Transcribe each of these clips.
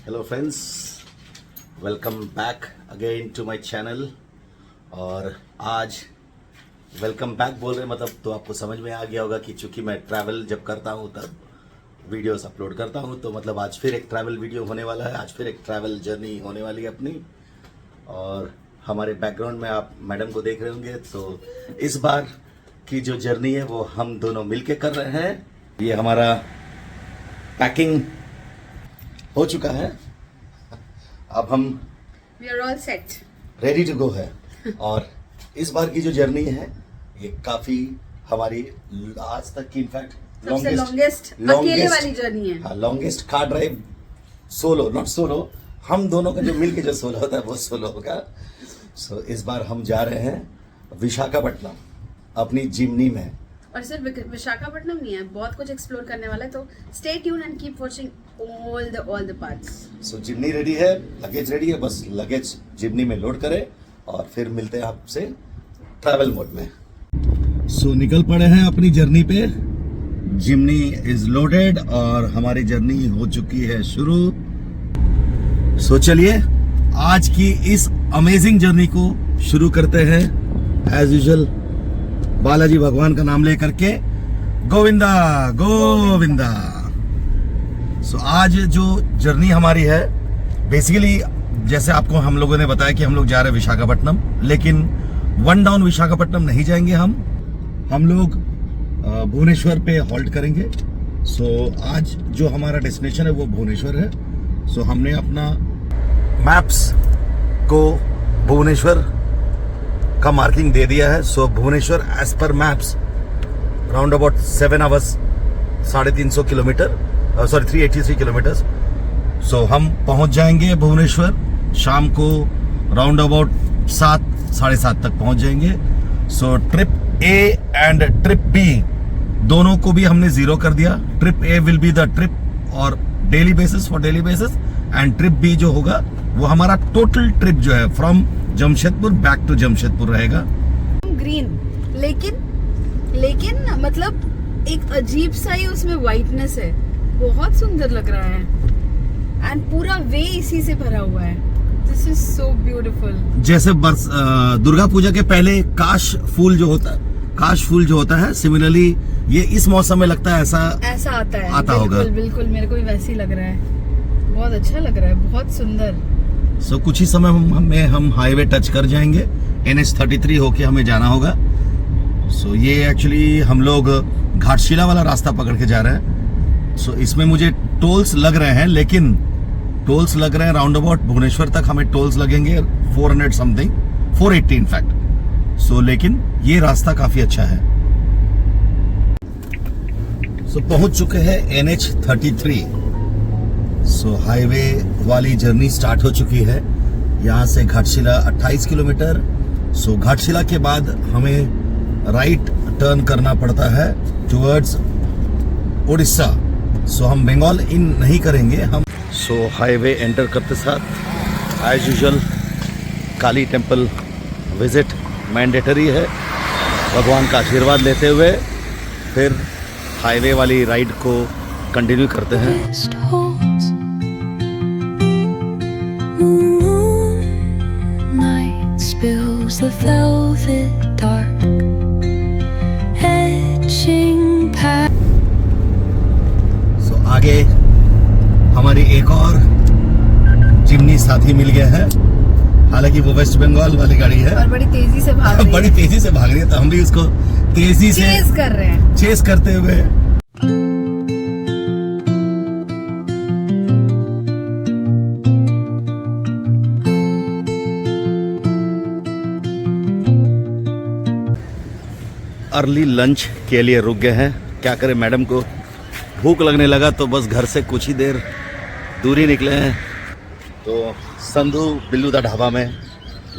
Hello friends, welcome back again to my channel. और आज welcome back बोल रहे मतलब तो आपको समझ में आ गया होगा कि चूंकि मैं ट्रैवल जब करता हूँ तब वीडियोस अपलोड करता हूँ, तो मतलब आज फिर एक ट्रैवल वीडियो होने वाला है, आज फिर एक ट्रैवल जर्नी होने वाली है अपनी। और हमारे बैकग्राउंड में आप मैडम को देख रहे होंगे, तो इस बार की जो जर्नी है वो हम दोनों मिलके कर रहे हैं। ये हमारा पैकिंग हो चुका है, अब हम We are all set. Ready to go है। और इस बार की जो जर्नी है ये काफी हमारी आज तक की इनफैक्ट सबसे लॉन्गेस्ट अकेले वाली जर्नी है। हाँ, longest car drive solo, not solo, हम दोनों का जो मिलके जो सोलो होता है वो सोलो होगा। सो इस बार हम जा रहे हैं विशाखापट्टनम अपनी जिम्नी में। और सिर्फ विशाखापट्टनम नहीं है, बहुत कुछ एक्सप्लोर करने वाला है, तो stay tune and keep watching all the parts. So Jimny ready है, लगेज रेडी है, बस लगेज जिम्नी में लोड करें और फिर मिलते हैं आपसे ट्रैवल मोड में। सो निकल पड़े हैं अपनी जर्नी पे। जिम्नी इज लोडेड और हमारी जर्नी हो चुकी है शुरू। सो चलिए आज की इस अमेजिंग जर्नी को शुरू करते हैं एज यूजुअल बालाजी भगवान का नाम लेकर के, गोविंदा गोविंदा। सो आज जो जर्नी हमारी है बेसिकली जैसे आपको हम लोगों ने बताया कि हम लोग जा रहे हैं विशाखापट्टनम, लेकिन वन डाउन विशाखापट्टनम नहीं जाएंगे हम लोग भुवनेश्वर पे हॉल्ट करेंगे। सो आज जो हमारा डेस्टिनेशन है वो भुवनेश्वर है। सो हमने अपना मैप्स को भुवनेश्वर का मार्किंग दे दिया है। सो भुवनेश्वर एज पर maps round about 7 hours 350 kilometre, sorry 383 kilometre. So हम पहुंच जाएंगे भुवनेश्वर शाम को राउंड अबाउट 7 साढ़े 7 तक पहुंच जाएंगे। So trip A and trip B दोनों को भी हमने जीरो कर दिया। Trip A will be the trip और daily basis for daily basis, and trip B जो होगा वो हमारा टोटल ट्रिप जो है from Jamshedpur back to Jamshedpur रहेगा। ग्रीन लेकिन मतलब एक अजीब सा ही उसमें वाइटनेस है, बहुत सुंदर लग रहा है एंड पूरा वे इसी से भरा हुआ है। This is so beautiful. जैसे दुर्गा पूजा के पहले काश फूल जो होता है, सिमिलरली ये इस मौसम में लगता है ऐसा आता होगा। बिल्कुल मेरे को भी वैसे ही लग रहा है, बहुत अच्छा लग रहा है, बहुत सुंदर। सो कुछ ही समय में हम हाईवे टच कर जाएंगे, NH33 होके हमें जाना होगा। सो ये एक्चुअली हम लोग घाटशिला वाला रास्ता पकड़ के जा रहे हैं। सो इसमें मुझे टोल्स लग रहे हैं, लेकिन टोल्स लग रहे हैं राउंड अबाउट भुवनेश्वर तक हमें टोल्स लगेंगे 400 समथिंग, 480 इनफैक्ट। सो लेकिन ये रास्ता काफी अच्छा है। सो पहुंच चुके हैं NH33। सो हाईवे वाली जर्नी स्टार्ट हो चुकी है। यहाँ से घाटशिला 28 किलोमीटर। सो घाटशिला के बाद हमें राइट टर्न करना पड़ता है टुवर्ड्स उड़ीसा। सो हम बंगाल इन नहीं करेंगे हम। सो हाईवे एंटर करते साथ एज यूजुअल काली टेम्पल विजिट मैंडेटरी है। भगवान का आशीर्वाद लेते हुए फिर हाईवे वाली राइड को कंटिन्यू करते हैं। Spills the velvet dark, etching past. So आगे हमारी एक और जिम्नी साथी मिल गया है, हालांकि वो वेस्ट बंगाल वाली गाड़ी है और बड़ी तेजी से भाग रही है। बड़ी तेजी से भाग रही है, तो हम भी उसको तेजी से चेस कर रहे हैं, चेस करते हुए। अर्ली लंच के लिए रुक गए हैं। क्या करें, मैडम को भूख लगने लगा तो बस घर से कुछ ही देर दूरी निकले हैं, तो संधू बिल्लू दा ढाबा में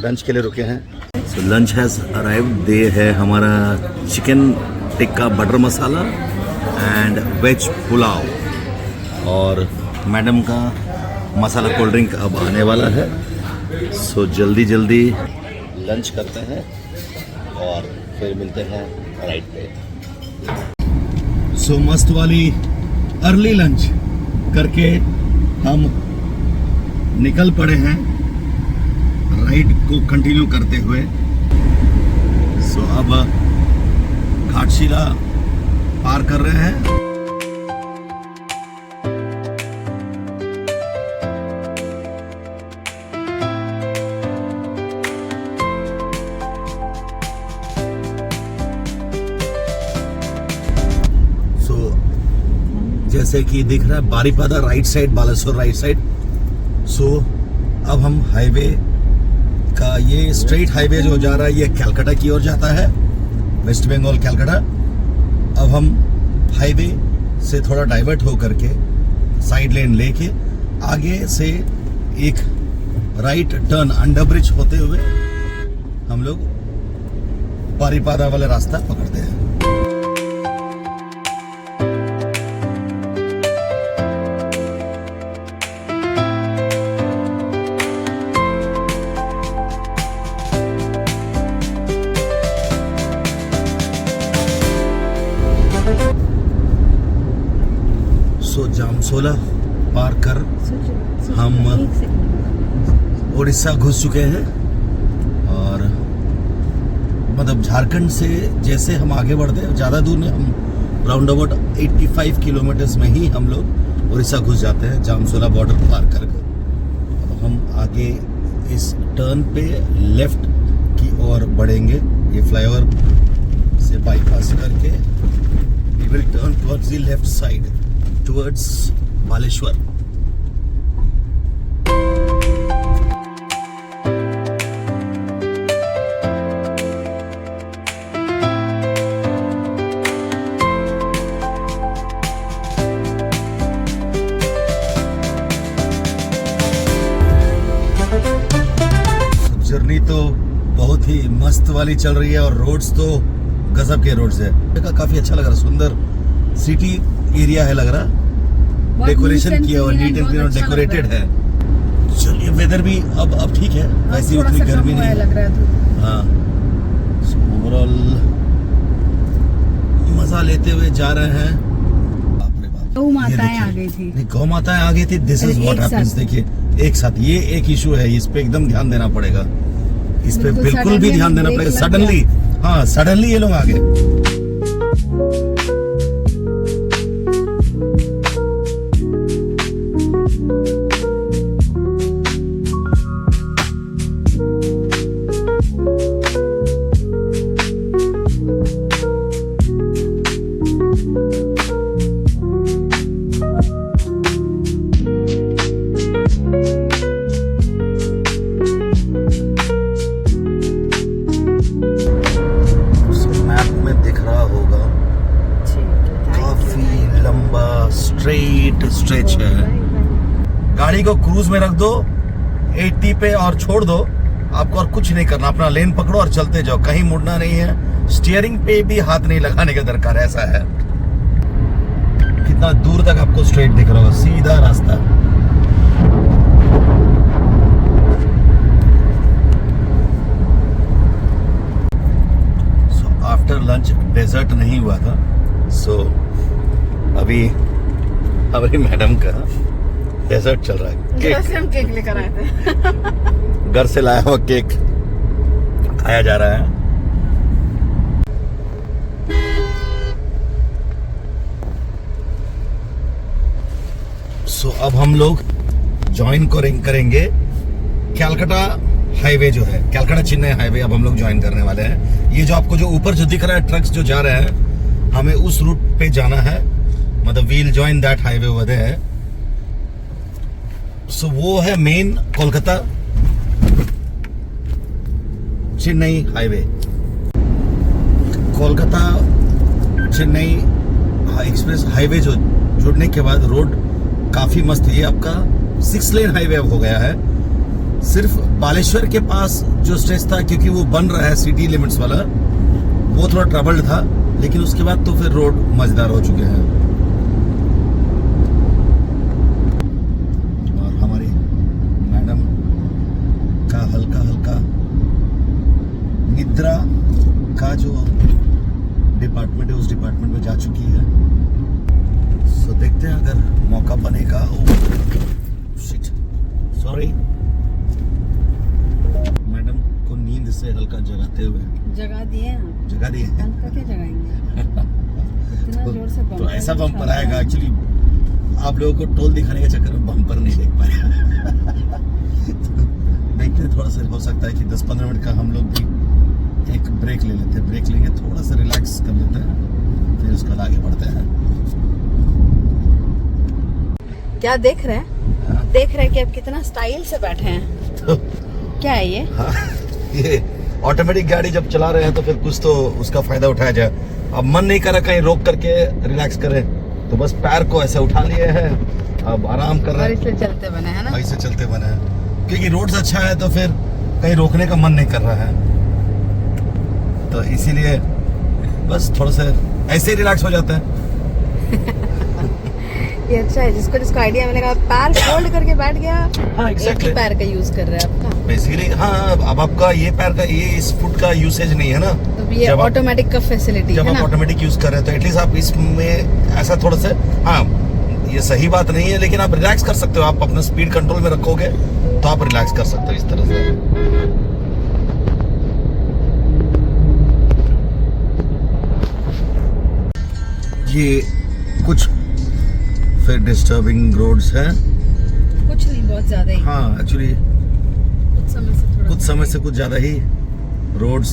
लंच के लिए रुके हैं। So lunch has arrived. दे है हमारा chicken tikka butter masala and veg pulao, और मैडम का मसाला कोल्ड ड्रिंक अब आने वाला है। सो जल्दी जल्दी लंच करते हैं और फिर मिलते हैं राइट पे। सो मस्त वाली अर्ली लंच करके हम निकल पड़े हैं राइड को कंटिन्यू करते हुए। सो अब घाटशिला पार कर रहे हैं। जैसे कि दिख रहा है Baripada right side, Baleshwar right side. So अब हम हाईवे का, ये स्ट्रेट हाईवे जो जा रहा है ये कलकत्ता की ओर जाता है, वेस्ट बंगाल कलकत्ता। अब हम हाईवे से थोड़ा डाइवर्ट हो करके साइड लेन लेके आगे से एक राइट टर्न अंडर ब्रिज होते हुए हम लोग बारीपादा वाला रास्ता पकड़ते हैं। जामसोला पार कर हम उड़ीसा घुस चुके हैं और मतलब झारखंड से जैसे हम आगे बढ़ते हैं ज़्यादा दूर नहीं, हम राउंड अबाउट 85 किलोमीटर्स में ही हम लोग उड़ीसा घुस जाते हैं जामसोला बॉर्डर पार करके। अब हम आगे इस टर्न पे लेफ्ट की ओर बढ़ेंगे, ये फ्लाईओवर से बाईपास करके we will turn towards the left side towards Baleshwar. Journey तो बहुत ही मस्त वाली चल रही है और रोड्स तो गजब के रोड्स है। काफी अच्छा लग रहा है, सुंदर सिटी एरिया है लग रहा, डेकोरेशन किया और नीट एंड क्लीन और डेकोरेटेड है। चलिए वेदर भी अब ठीक है, वैसे उतनी गर्मी नहीं लग रहा है। हाँ, ओवरऑल मजा लेते हुए जा रहे हैं। बाप रे बाप, गौ माताएं आ गई थी। नहीं, गौ माताएं आ गई थी। This is what happens. देखिए एक साथ ये एक इशू है, इस पे एकदम ध्यान देना पड़ेगा, इस पे बिल्कुल भी ध्यान देना पड़ेगा। सडनली, हाँ सडनली ये लोग आ गए। स्ट्रेच है, गाड़ी को क्रूज में रख दो 80 पे और छोड़ दो, आपको और कुछ नहीं करना, अपना लेन पकड़ो और चलते जाओ, कहीं मुड़ना नहीं है, स्टीयरिंग पे भी हाथ नहीं लगाने का दरकार, ऐसा है। कितना दूर तक आपको स्ट्रेट दिख रहा होगा, सीधा रास्ता। सो आफ्टर लंच डेजर्ट नहीं हुआ था, सो अभी हमारी मैडम का डेजर्ट चल रहा है। केक, हम केक लेकर आए थे। घर से लाया हुआ केक खाया जा रहा है। सो अब हम लोग ज्वाइन करेंगे कलकत्ता हाईवे जो है, कलकत्ता चेन्नई हाईवे अब हम लोग ज्वाइन करने वाले हैं। ये जो आपको जो ऊपर जो दिख रहा है ट्रक्स जो जा रहे हैं, हमें उस रूट पे जाना है, मतलब we'll join that highway over there. So वो है main Kolkata Chennai highway. Kolkata Chennai express highway जो जुड़ने के बाद रोड काफी मस्त है। ये आपका 6 लेन हाईवे अब हो गया है। सिर्फ बालेश्वर के पास जो स्ट्रेच था, क्योंकि वो बन रहा है सिटी लिमिट्स वाला, वो थोड़ा ट्रबल्ड था, लेकिन उसके बाद तो फिर रोड मजेदार हो चुके हैं। और हमारी मैडम का हल्का हल्का निद्रा का जो डिपार्टमेंट है उस डिपार्टमेंट में जा चुकी है। सो देखते हैं अगर मौका बनेगा। Shit, sorry. वरी। मैडम को नींद से हल्का जगाते हुए जगा दिए आप। जगा दिए। हल्का क्या जगाएंगे? इतना जोर से तो ऐसा बम्पर आएगा एक्चुअली, आप लोगों को टोल दिखाने के चक्कर में बम्पर नहीं देख पाया। देखते हैं, थोड़ा सा हो सकता है कि 10-15 मिनट का हम लोग भी एक ब्रेक ले लेते हैं। ब्रेक लेंगे, थोड़ा सा रिलैक्स कर लेते हैं, फिर उसके बाद आगे बढ़ते हैं। क्या देख रहे हैं? हाँ। देख रहे हैं कि आप कितना स्टाइल से बैठे हैं। तो क्या है ये? हाँ, ये ऑटोमेटिक गाड़ी जब चला रहे हैं तो फिर कुछ तो उसका फायदा उठाया जाए। अब मन नहीं कर रहा कहीं रोक करके रिलैक्स करें, तो बस पैर को ऐसे उठा लिए हैं, अब आराम कर रहे और हैं। इसलिए चलते बने हैं ना। ऐसे चलते बने हैं क्योंकि रोड अच्छा है, तो फिर कहीं रोकने का मन नहीं कर रहा है, तो इसीलिए बस थोड़ा सा ऐसे ही रिलैक्स हो जाता है। ये अच्छा है, जिसको जिसको आइडिया मिलेगा। पैर फोल्ड करके बैठ गया। हाँ, एक exactly. ही पैर का यूज कर रहे हैं आपका। बेसिकली हाँ, अब आपका ये पैर का ये इस फुट का यूसेज नहीं है ना, तो ये जब आप- ऑटोमेटिक का फैसिलिटी जब है आप ना। ऑटोमेटिक यूज कर रहे हैं तो एटलीस्ट आप इसमें ऐसा थोड़ा सा, हाँ ये सही बात नहीं है, लेकिन आप रिलैक्स कर सकते हो। आप अपना स्पीड कंट्रोल में रखोगे तो आप रिलैक्स कर सकते हो इस तरह से। ये कुछ फिर डिस्टर्बिंग रोड्स हैं। कुछ नहीं, बहुत ज्यादा ही। हाँ एक्चुअली कुछ समय से कुछ ज्यादा ही रोड्स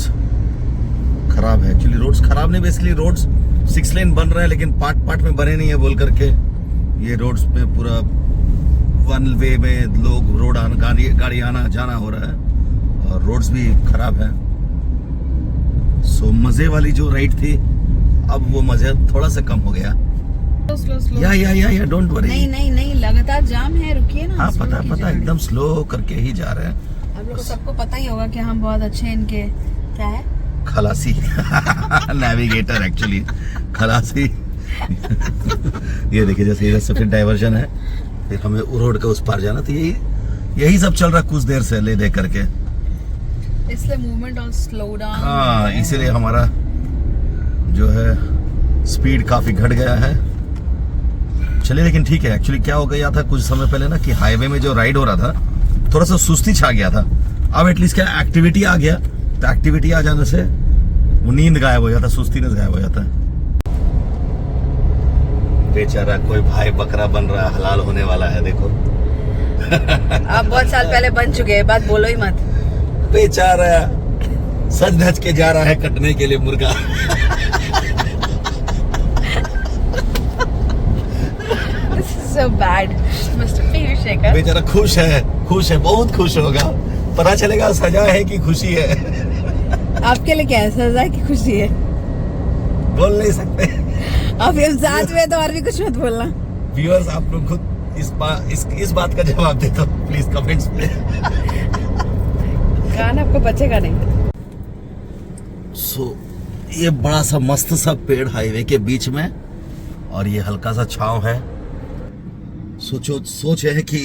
खराब है। एक्चुअली रोड्स खराब नहीं, बेसिकली रोड्स 6 लेन बन रहे हैं, लेकिन पार्ट में बने नहीं है बोल करके ये रोड्स में पूरा 1 वे में लोग रोड गाड़ी आना जाना हो रहा है, और रोड्स भी खराब है। सो मजे वाली जो राइड थी, अब वो मजा थोड़ा सा कम हो गया। स्लो या डोंट वरी। नहीं, लगातार जाम है, रुकिए ना। हाँ slow पता कीजिए गाड़ी। एकदम स्लो करके ही जा रहे हैं। आप लोग को सबको पता ही होगा कि हम बहुत अच्छे इनके क्या है, खलासी नेविगेटर एक्चुअली खलासी। ये देखिए, जैसे इधर से फिर डाइवर्जन है, फिर हमें रोड का उस पार जाना, तो यही सब चल रहा कुछ देर से ले दे करके। इसलिए मूवमेंट और स्लो डाउन। हाँ, इसीलिए हमारा जो है स्पीड काफी घट गया है। चलिए, लेकिन ठीक है। एक्चुअली क्या हो गया था कुछ समय पहले ना, कि हाईवे में जो राइड हो रहा था थोड़ा सा सुस्ती छा गया था। अब एटलीस्ट क्या एक्टिविटी आ गया, तो एक्टिविटी आ जाने से वो नींद गायब हो जाता, सुस्तीनेस गायब हो जाता है। बेचारा कोई भाई बकरा बन रहा है, हलाल होने वाला है, देखो। आप बहुत साल पहले बन चुके हैं, बात बोलो ही मत। बेचारा सज धज के जा रहा है कटने के लिए मुर्गा। So bad, Mr. Piyush Shekhar. बेचारा खुश है, बहुत खुश होगा। पता चलेगा सजा है कि खुशी है। आपके लिए क्या है, सजा है कि खुशी है? बोल नहीं सकते। अब हम साथ में तो और भी कुछ मत बोलना। व्यूअर्स, आप लोग खुद इस बात का जवाब दे दो प्लीज कमेंट्स में। गाना आपको बचेगा नहीं। सो ये बड़ा सा मस्त सा पेड़ हाईवे के बीच में, और ये हल्का सा छांव है। सोच है कि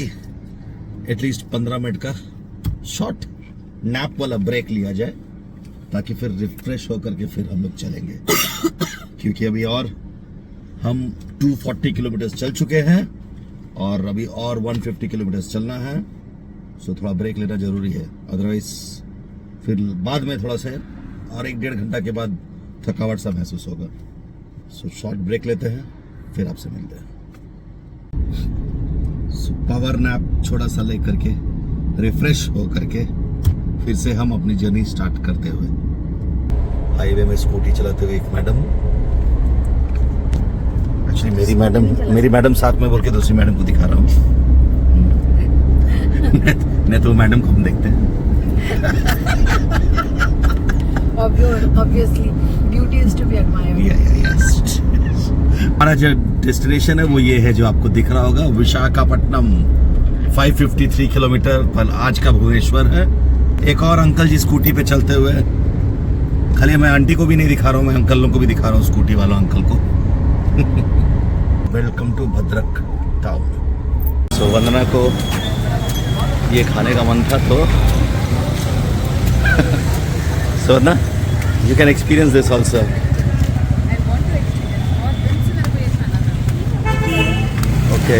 एटलीस्ट 15 मिनट का शॉर्ट नैप वाला ब्रेक लिया जाए, ताकि फिर रिफ्रेश होकर के फिर हम लोग चलेंगे। क्योंकि अभी और हम 240 किलोमीटर चल चुके हैं, और अभी और 150 किलोमीटर चलना है। सो थोड़ा ब्रेक लेना जरूरी है, अदरवाइज फिर बाद में थोड़ा सा और 1-1.5 घंटा के बाद थकावट सा महसूस होगा। सो शॉर्ट ब्रेक लेते हैं, फिर आपसे मिलते हैं। सो पावर नैप छोटा सा ले करके रिफ्रेश हो करके फिर से हम अपनी जर्नी स्टार्ट करते हुए हाईवे में स्कूटी चलाते हुए एक मैडम, एक्चुअली मेरी मैडम साथ में बोल के दूसरी मैडम को दिखा रहा हूँ। नहीं तो मैडम को हम देखते हैं। Obviously, beauty is to be admired. हमारा जो डेस्टिनेशन है वो ये है जो आपको दिख रहा होगा, विशाखापट्टनम। 553 किलोमीटर पर आज का भुवनेश्वर है। एक और अंकल जी स्कूटी पे चलते हुए, खाली मैं आंटी को भी नहीं दिखा रहा हूँ, मैं अंकलों को भी दिखा रहा हूँ, स्कूटी वालों अंकल को। Welcome to Bhadrak town. So Vandana को ये खाने का मन था, तो so Vandana, you can experience this also. I want to experience. बहुत दिन से मेरे को ये खाना था। ओके,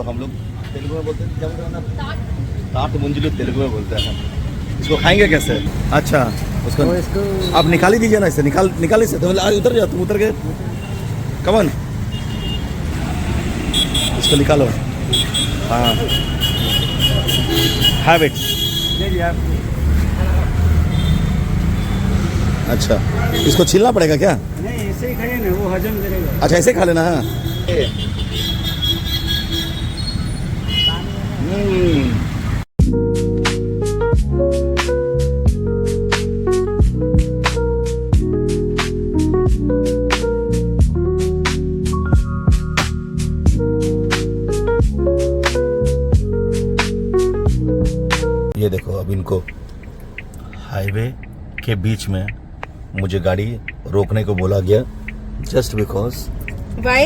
हम लोग तेलुगु में बोलते हैं, क्या बोलते हैं ना, ताट मुंजलू तेलुगु में बोलते हैं। इसको खाएंगे कैसे? अच्छा उसको आप निकाल ही दीजिए ना, इसे निकाल इसे, तो आज उतर जाओ, तुम उतर गए, कमन इसको निकालो। हाँ हैव इट। अच्छा इसको छीलना पड़ेगा क्या? नहीं ऐसे ही खाए ना, वो हजम करेगा। अच्छा ऐसे खा लेना है। ये देखो अब इनको हाईवे के बीच में मुझे गाड़ी रोकने को बोला गया, जस्ट बिकॉज। भाई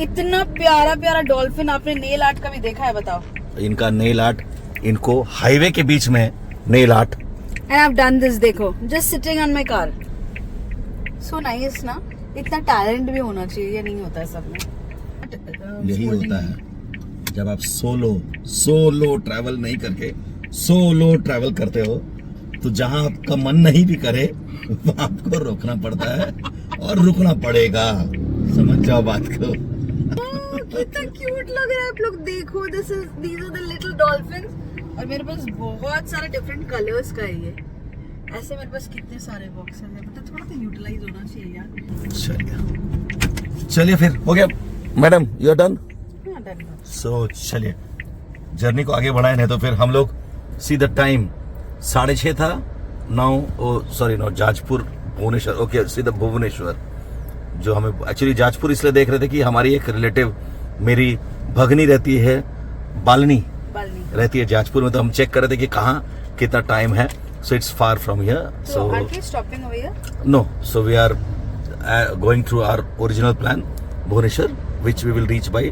इतना प्यारा प्यारा डॉल्फिन आपने नेल आर्ट का भी देखा है, बताओ? इनका नेल आर्ट, इनको हाईवे के बीच में nail art. And I have done this, देखो, just sitting on my car. So nice ना? इतना टैलेंट भी होना चाहिए, ये नहीं होता है सब में। यही होता है जब आप सोलो ट्रैवल नहीं करके सोलो ट्रैवल करते हो, तो जहां आपका मन नहीं भी करे वहां आपको रोकना पड़ता है और रुकना पड़ेगा। समझ जाओ बात को। कितना क्यूट लग रहा है, आप लोग देखो। These are the little dolphins. और मेरे पास बहुत सारे डिफरेंट कलर्स का है ये। ऐसे मेरे पास कितने सारे बॉक्सेस हैं, मतलब थोड़ा सा यूटिलाइज होना चाहिए यार। चलिए फिर हो गया मैडम, यू आर डन। हाँ, done। सो चलिए जर्नी को आगे बढ़ाए, नहीं तो फिर हम लोग सी द टाइम 6:30 था, 9 जाजपुर भुवनेश्वर, ओके सीधा भुवनेश्वर। जो हमें एक्चुअली जाजपुर इसलिए देख रहे थे कि हमारी एक रिलेटिव, मेरी भगनी रहती है, बालनी रहती है जाजपुर में, तो हम चेक कर रहे थे कि कहाँ कितना टाइम है। So it's far from here, So aren't we stopping over here? no, so we are going through our original plan, Bhubaneswar, which we will reach by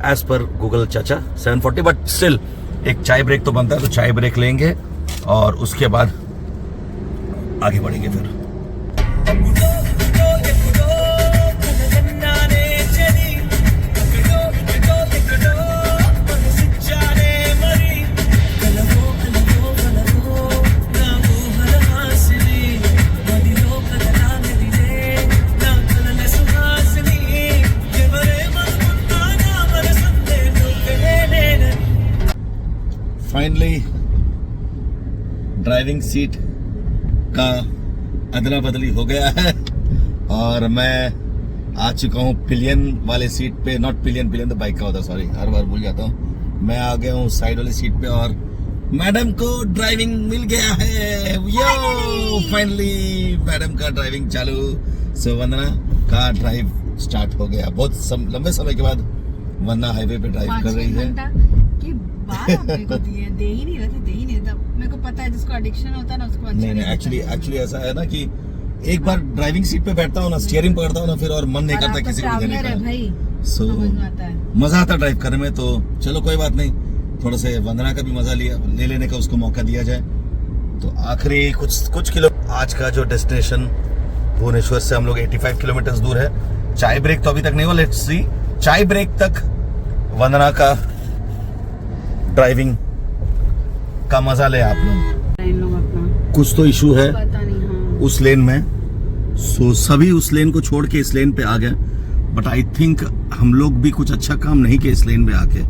as per Google Chacha 7:40, but still एक चाय break तो बनता है, तो चाय break लेंगे और उसके बाद आगे बढ़ेंगे फिर। फाइनली ड्राइविंग सीट का अदला बदली हो गया है और मैं आ चुका हूँ पिलियन वाले सीट पे। नॉट पिलियन तो बाइक का होता, सॉरी, हर बार भूल जाता हूँ। मैं आ गया हूँ साइड वाली सीट पे और मैडम को ड्राइविंग मिल गया है। यो फाइनली मैडम का ड्राइविंग चालू। सो वंदना का ड्राइव स्टार्ट हो गया। बहुत लंबे समय के बाद वंदना हाईवे पे ड्राइव कर रही है। दे ही नहीं रहता। मेरे को पता है, जिसको एडिक्शन होता है ना उसको अच्छा नहीं एक्चुअली ऐसा है ना कि एक बार ड्राइविंग सीट पे बैठता हूँ ना, स्टीयरिंग पकड़ता हूँ ना, फिर और मन नहीं करता किसी को देने का। सो मजा आता ड्राइव करने में। तो चलो कोई बात नहीं, थोड़ा से वंदना का भी मजा ले लेने का उसको मौका दिया जाए। तो आखिरी कुछ किलो, आज का जो डेस्टिनेशन भुवनेश्वर से हम लोग 85 किलोमीटर दूर है। चाय ब्रेक तो अभी तक नहीं हुआ, लेट्स सी। चाय ब्रेक तक वंदना का ड्राइविंग का मजा ले आप लोग। कुछ तो इशू है उस लेन में, सो सभी उस लेन को छोड़ के इस लेन पे आ गए। बट आई थिंक हम लोग भी कुछ अच्छा काम नहीं किया इस लेन में आके।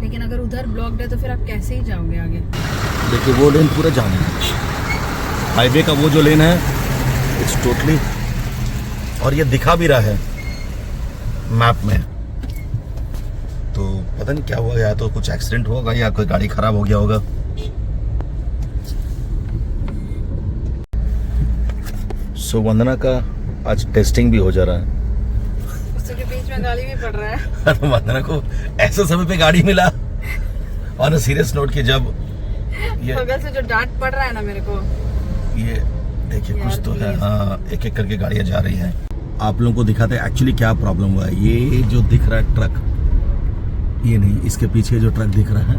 लेकिन अगर उधर ब्लॉक्ड है तो फिर आप कैसे ही जाओगे आगे? देखिए वो लेन पूरा जाम है, हाईवे का वो जो लेन है इट्स टोटली, और ये दिखा भी रहा है मैप में। तो पता नहीं क्या हुआ, या तो कुछ एक्सीडेंट होगा या कोई गाड़ी खराब हो गया होगा। सो वंदना का आज टेस्टिंग भी हो जा रहा है। उसके बीच में गाली भी पड़ रहा है। वंदना को ऐसे समय पे गाड़ी मिला और सीरियस नोट की, जब ये बगल से जो डांट पड़ रहा है ना मेरे को, ये देखिए कुछ तो है। हाँ, एक एक करके गाड़ियां जा रही हैं। आप लोगों को दिखाते हैं एक्चुअली क्या प्रॉब्लम हुआ है। ये जो दिख रहा है ट्रक, ये नहीं, इसके पीछे जो ट्रक दिख रहा है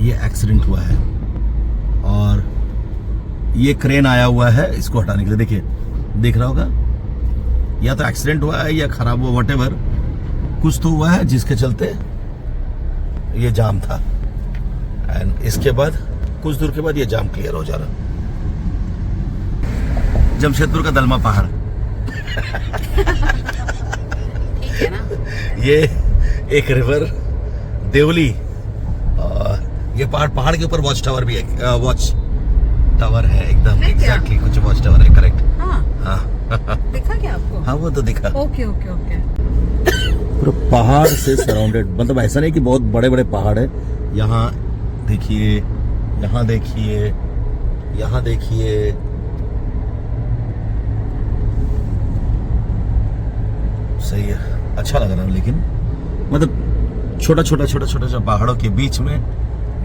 ये एक्सीडेंट हुआ है और ये क्रेन आया हुआ है इसको हटाने के लिए। देखिए दिख रहा होगा, या तो एक्सीडेंट हुआ है या खराब हुआ, व्हाटएवर। कुछ तो हुआ है जिसके चलते ये जाम था, एंड इसके बाद कुछ दूर के बाद ये जाम क्लियर हो जा रहा। जमशेदपुर का दलमा पहाड़ ठीक है ना। ये एक रिवर देवली, और ये पहाड़ के ऊपर वॉच टावर भी है, वॉच टावर है एकदम है क्या? एग्जैक्टली कुछ वॉच टावर है, करेक्ट। हाँ हाँ दिखा क्या आपको? हाँ वो तो दिखा। Okay okay okay. पूरा पहाड़ से सराउंडेड, मतलब ऐसा नहीं कि बहुत बड़े बड़े पहाड़ है। यहाँ देखिए, यहाँ देखिए, यहाँ देखिए, सही है, अच्छा लग रहा है। लेकिन मतलब छोटा छोटा पहाड़ों के बीच में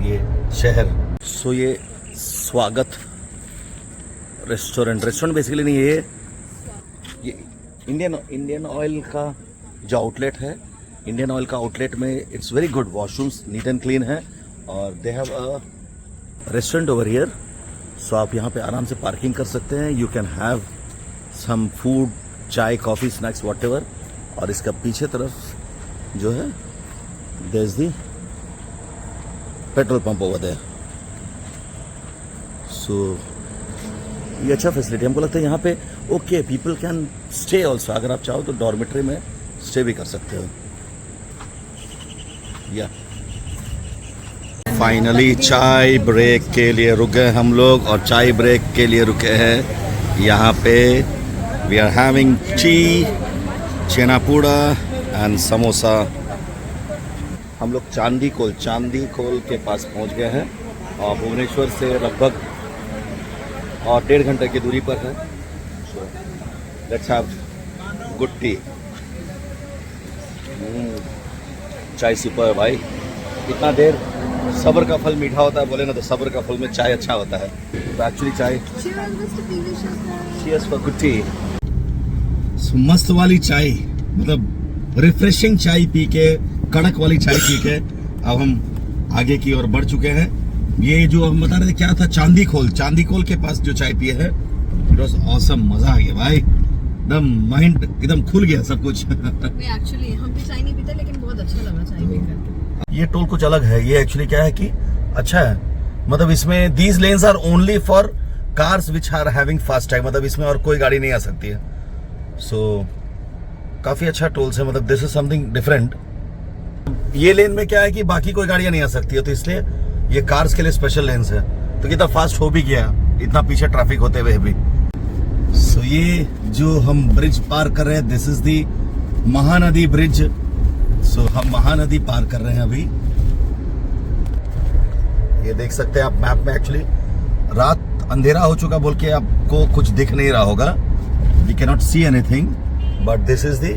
ये शहर। सो ये स्वागत रेस्टोरेंट बेसिकली नहीं है, ये इंडियन ऑयल का जो आउटलेट है, इंडियन ऑयल का आउटलेट में it's very good, washrooms neat and clean है, और they have a restaurant over here. So आप यहाँ पे आराम से पार्किंग कर सकते हैं, you can have some food, चाय, कॉफी, स्नैक्स, व्हाटएवर। और इसका पीछे तरफ जो है there is the petrol pump over there. So ये अच्छा फैसिलिटी हमको लगता है यहाँ पे। Okay, people can stay also, अगर आप चाहो तो डॉर्मेट्री में स्टे भी कर सकते हो। या फाइनली चाय ब्रेक के लिए रुक गए हम लोग, और चाय ब्रेक के लिए रुके हैं यहाँ पे। We are having tea, chhena poda and samosa. हम लोग चांदी कोल के पास पहुँच गए हैं, और भुवनेश्वर से लगभग और 1.5 घंटे की दूरी पर है। Let's have good T. चाय सुपर भाई, इतना देर सब्र का फल मीठा होता है बोले ना, तो सब्र का फल में चाय अच्छा होता है। तो एक्चुअली चाय, चीयर्स फॉर गुड टी। मस्त वाली चाय, मतलब रिफ्रेशिंग चाय पी के, कड़क वाली चाय पी के अब हम आगे की ओर बढ़ चुके हैं। ये जो हम बता रहे थे क्या था, चांदी खोल के पास जो चाय पिए है, इट वाज ऑसम, मजा आ गया भाई, एकदम माइंड एकदम खुल गया सब कुछ। नहीं एक्चुअली हम भी चाय नहीं पीते, लेकिन बहुत अच्छा लगा चाय पीकर। ये टोल कुछ अलग है, ये एक्चुअली क्या है कि अच्छा है, मतलब इसमें these lanes are only for cars which are having FASTag, मतलब इसमें और कोई गाड़ी नहीं आ सकती है। सो काफी अच्छा टोल्स है, मतलब दिस इज समथिंग डिफरेंट। ये लेन में क्या है कि बाकी कोई गाड़ियां नहीं आ सकती है, तो इसलिए ये कार्स के लिए स्पेशल लेन्स है। तो कितना फास्ट हो भी गया, इतना पीछे ट्रैफिक होते हुए भी। सो ये जो हम ब्रिज पार कर रहे हैं, this is the Mahanadi bridge. So हम महानदी पार कर रहे हैं अभी। ये देख सकते हैं आप मैप में, एक्चुअली रात अंधेरा हो चुका बोल के आपको कुछ दिख नहीं रहा होगा, we can not see anything, but this is the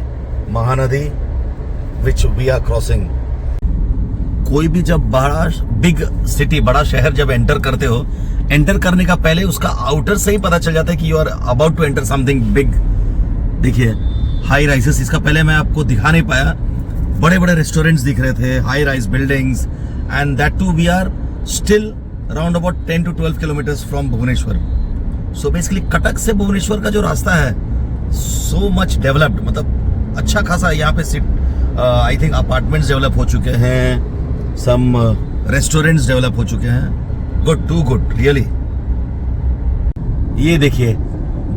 Mahanadi which we are crossing. कोई भी जब बड़ा बिग सिटी, बड़ा शहर जब एंटर करते हो, एंटर करने का पहले उसका आउटर से ही पता चल जाता है कि you are about to enter something big. देखिए हाई राइसेस, इसका पहले मैं आपको दिखा नहीं पाया, बड़े बड़े रेस्टोरेंट्स दिख रहे थे, high rise buildings, and that too we are still around about 10 to 12 kilometres from Bhubaneswar. So basically Cuttack से भुवनेश्वर का जो रास्ता है, सो मच डेवलप्ड, मतलब अच्छा खासा यहाँ पे आई थिंक अपार्टमेंट्स डेवलप हो चुके हैं, सम रेस्टोरेंट्स डेवलप हो चुके हैं। Good, too good really. ये देखिए,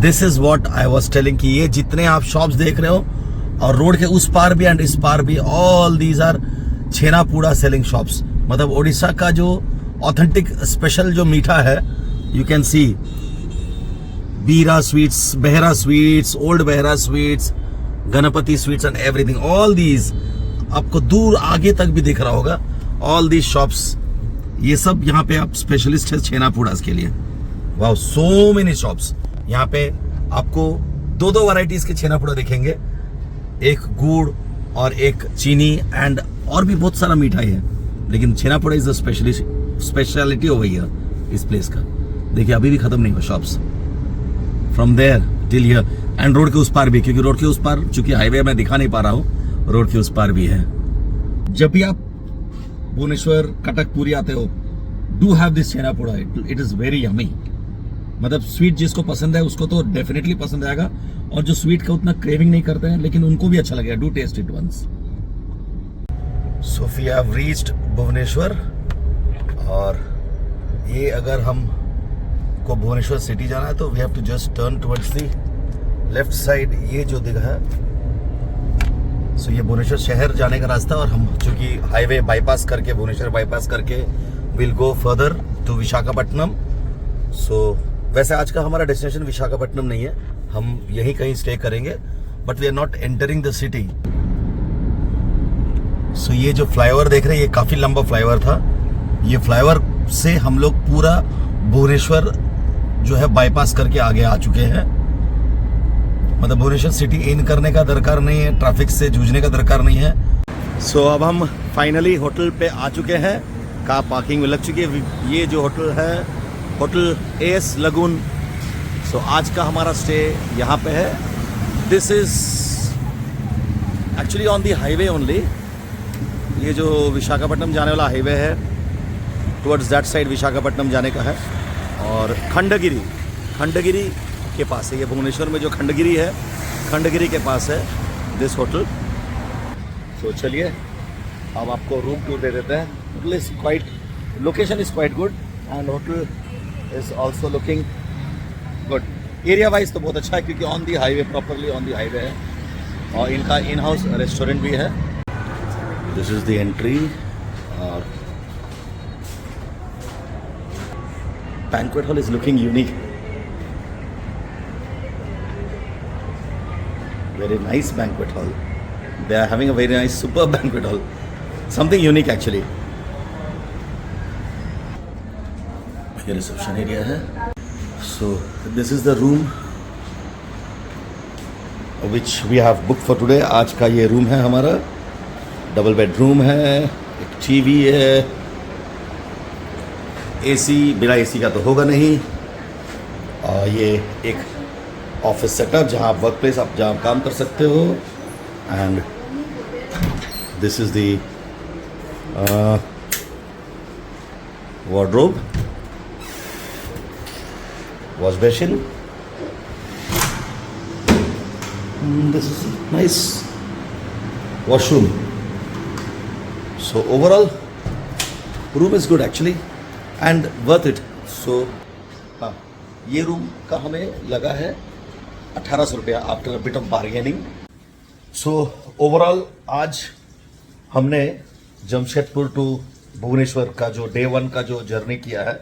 this is what I was telling कि ये जितने आप शॉप्स देख रहे हो, और रोड के उस पार भी एंड इस पार भी, all these are chhena poda selling shops. मतलब ओडिशा का जो ऑथेंटिक स्पेशल जो मीठा है, यू कैन सी बीरा sweets, Behera sweets, old Behera sweets, Ganpati sweets and everything, all these आपको दूर आगे तक भी दिख रहा होगा, ऑल दीज शॉप्स। ये सब यहाँ पे आप स्पेशलिस्ट है छेनापूड़ा के लिए। Wow, so many shops. यहाँ पे आपको दो वैरायटीज के छेनापूड़ा दिखेंगे, एक गुड़ और एक चीनी, एंड और भी बहुत सारा मिठाई है, लेकिन छेनापूड़ा इज द स्पेशलिटी हो गई है इस प्लेस का। देखिए अभी भी खत्म नहीं हुआ shops, from there till here, and road के उस पार भी, क्योंकि रोड के उस पार चूंकि हाईवे मैं दिखा नहीं पा रहा हूँ, रोड के उस पार भी है। जब भी आप भुवनेश्वर, कटक, पुरी आते हो, do have this chhena poda, it is very yummy. मतलब स्वीट जिसको पसंद है उसको तो डेफिनेटली पसंद आएगा, और जो स्वीट का उतना क्रेविंग नहीं करते हैं लेकिन उनको भी अच्छा लगेगा, do taste it once. So we have reached Bhubaneswar और ये अगर हम को भुवनेश्वर सिटी जाना है तो we have to just turn towards the left side. ये जो दिखा है सो ये भुवनेश्वर शहर जाने का रास्ता, और हम चूंकि हाईवे बाईपास करके भुवनेश्वर बाईपास करके will go further to Visakhapatnam. So वैसे आज का हमारा डेस्टिनेशन विशाखापट्टनम नहीं है, हम यहीं कहीं स्टे करेंगे, but we are not entering the city. So ये जो फ्लाईओवर देख रहे हैं ये काफी लंबा फ्लाईओवर था। ये फ्लाईओवर से हम लोग पूरा भुवनेश्वर जो है बाईपास करके आगे आ चुके हैं। मतलब भुवनेश्वर सिटी इन करने का दरकार नहीं है, ट्रैफिक से जूझने का दरकार नहीं है। सो अब हम फाइनली होटल पे आ चुके हैं। कार पार्किंग में लग चुकी है। ये जो होटल है होटल एस लगून। सो आज का हमारा स्टे यहाँ पे है। This is actually on the highway only. ये जो विशाखापट्टनम जाने वाला हाईवे है टुवर्ड्स दैट साइड विशाखापट्टनम जाने का है। और खंडगिरी के पास है ये, भुवनेश्वर में जो खंडगिरी है, खंडगिरी के पास है दिस होटल। तो चलिए अब आपको रूम टूर दे देते हैं। Hotel is quite, location is quite good and hotel is also looking good. Area wise तो बहुत अच्छा है क्योंकि on the highway, properly on the highway है, और इनका इन हाउस रेस्टोरेंट भी है। This is the entry. और banquet hall is looking unique. Very nice banquet hall. They are having a very nice super banquet hall. Something unique actually. Here reception area है. So this is the room which we have booked for today. आज का ये room है हमारा। Double bedroom है, एक TV है, AC, बिना एसी का तो होगा नहीं। और ये एक ऑफिस सेटअप जहां आप वर्क प्लेस, आप जहां काम कर सकते हो। And this is the wardrobe, wash basin. This is nice washroom. So overall room is good actually and worth it. So हाँ, ये रूम का हमें लगा है 1800 रुपया after a bit of bargaining. So overall आज हमने जमशेदपुर टू भुवनेश्वर का जो डे 1 का जो जर्नी किया है,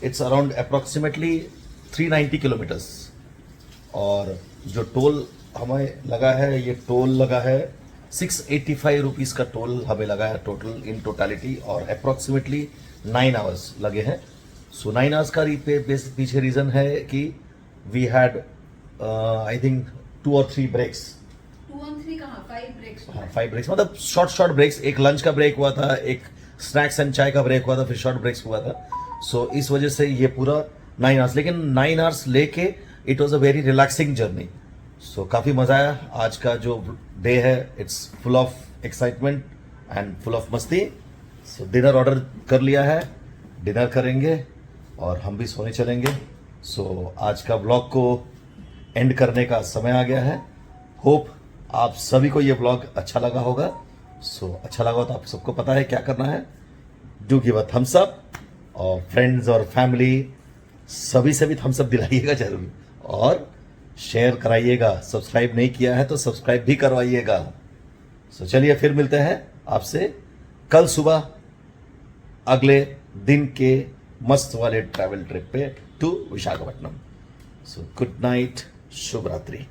इट्स अराउंड अप्रॉक्सीमेटली 390 किलोमीटर्स। और जो टोल हमें लगा है, ये टोल लगा है 685 रुपीज़ का टोल हमें लगा है टोटल इन टोटलिटी, और अप्रॉक्सीमेटली 9 आवर्स लगे हैं। सो 9 आवर्स का पीछे रीजन है कि वी हैड आई थिंक 2 और 3 ब्रेक्स। 2 और 3 कहाँ, 5 ब्रेक्स। हाँ, 5 ब्रेक्स मतलब शॉर्ट ब्रेक्स। एक लंच का ब्रेक हुआ था, एक स्नैक्स एंड चाय का ब्रेक हुआ था, फिर शॉर्ट ब्रेक्स हुआ था। सो इस वजह से ये पूरा 9 आवर्स, लेकिन 9 आवर्स लेके it was a very relaxing journey. So काफ़ी मज़ा आया। आज का जो डे है it's full of excitement and full of मस्ती। सो डिनर ऑर्डर कर लिया है, डिनर करेंगे और हम भी सोने चलेंगे। सो आज का ब्लॉग को एंड करने का समय आ गया है। होप आप सभी को ये ब्लॉग अच्छा लगा होगा। सो अच्छा लगा हो तो आप सबको पता है क्या करना है। Do give a thumbs up, और फ्रेंड्स और फैमिली सभी से भी थम्स अप दिलाइएगा जरूर, और शेयर कराइएगा। सब्सक्राइब नहीं किया है तो सब्सक्राइब भी करवाइएगा। सो चलिए फिर मिलते हैं आपसे कल सुबह अगले दिन के मस्त वाले ट्रैवल ट्रिप पे to Visakhapatnam. So good night, शुभ रात्रि।